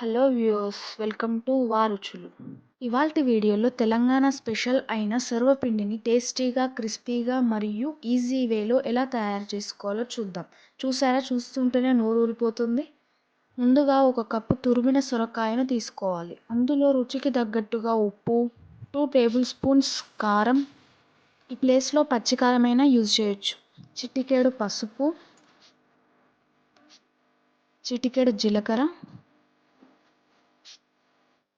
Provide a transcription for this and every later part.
Hello viewers, welcome to Vaaruchulu. ఇవాల్టి వీడియోలో Telangana special అయిన సర్వపిండిని టేస్టీగా, క్రిస్పీగా మరియు ఈజీ వేలో ఎలా తయారు చేసుకోవాలో చూద్దాం. చూస్తుంటేనే నోరు ఊరిపోతుంది. ముందుగా ఒక కప్పు తురిమిన సొరకాయను తీసుకోవాలి. అందులో రుచికి తగ్గట్టుగా ఉప్పు, 2 టేబుల్ స్పూన్స్ కారం, ఈ ప్లేస్లో పచ్చికారమైనా యూజ్ చేయొచ్చు, చిటికెడు పసుపు, చిటికెడు జీలకర్ర,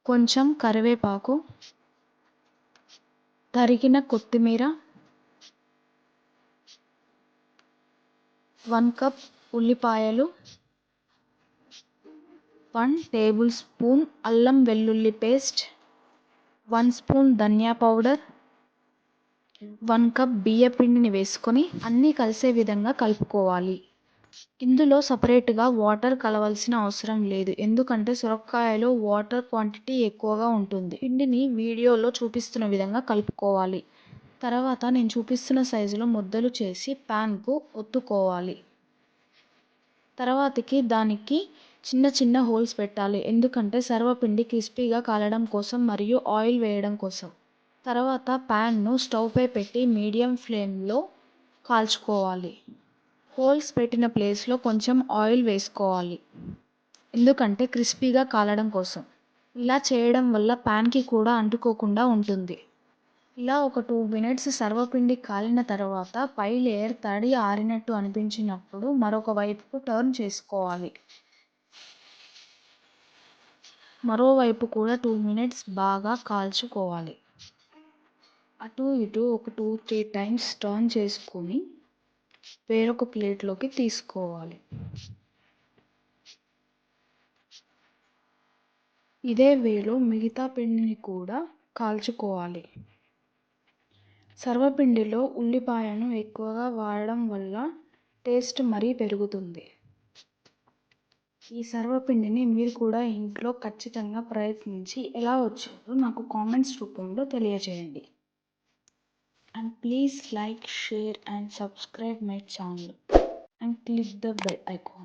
కొంచెం కరివేపాకు, తరిగిన కొత్తిమీర, 1 కప్ ఉల్లిపాయలు, 1 టేబుల్ స్పూన్ అల్లం వెల్లుల్లి పేస్ట్, 1 స్పూన్ ధనియా పౌడర్, 1 కప్ బియ్యపిండిని వేసుకొని అన్నీ కలిసే విధంగా కలుపుకోవాలి. ఇందులో సపరేట్గా వాటర్ కలవాల్సిన అవసరం లేదు, ఎందుకంటే సొరకాయలో వాటర్ క్వాంటిటీ ఎక్కువగా ఉంటుంది. పిండిని వీడియోలో చూపిస్తున్న విధంగా కలుపుకోవాలి. తర్వాత నేను చూపిస్తున్న సైజులో ముద్దలు చేసి ప్యాన్కు ఒత్తుకోవాలి. తర్వాతకి దానికి చిన్న చిన్న హోల్స్ పెట్టాలి, ఎందుకంటే సర్వపిండి క్రిస్పీగా కాలడం కోసం మరియు ఆయిల్ వేయడం కోసం. తర్వాత ప్యాన్ను స్టవ్ పై పెట్టి మీడియం ఫ్లేమ్లో కాల్చుకోవాలి. హోల్స్ పెట్టిన ప్లేస్లో కొంచెం ఆయిల్ వేసుకోవాలి, ఎందుకంటే క్రిస్పీగా కాలడం కోసం. ఇలా చేయడం వల్ల ప్యాన్కి కూడా అంటుకోకుండా ఉంటుంది. ఇలా ఒక 2 మినిట్స్ సర్వపిండి కాలిన తర్వాత పై లేయర్ తడి ఆరినట్టు అనిపించినప్పుడు మరొక వైపుకు టర్న్ చేసుకోవాలి. మరోవైపు కూడా 2 మినిట్స్ బాగా కాల్చుకోవాలి. అటు ఇటు ఒక 2-3 టైమ్స్ టర్న్ చేసుకొని వేరొక ప్లేట్లోకి తీసుకోవాలి. ఇదే వేలో మిగతా పిండిని కూడా కాల్చుకోవాలి. సర్వపిండిలో ఉల్లిపాయను ఎక్కువగా వాడడం వల్ల టేస్ట్ మరీ పెరుగుతుంది. ఈ సర్వపిండిని మీరు కూడా ఇంట్లో ఖచ్చితంగా ప్రయత్నించి ఎలా వచ్చారో నాకు కామెంట్స్ రూపంలో తెలియజేయండి. And please like, share and subscribe my channel and click the bell icon.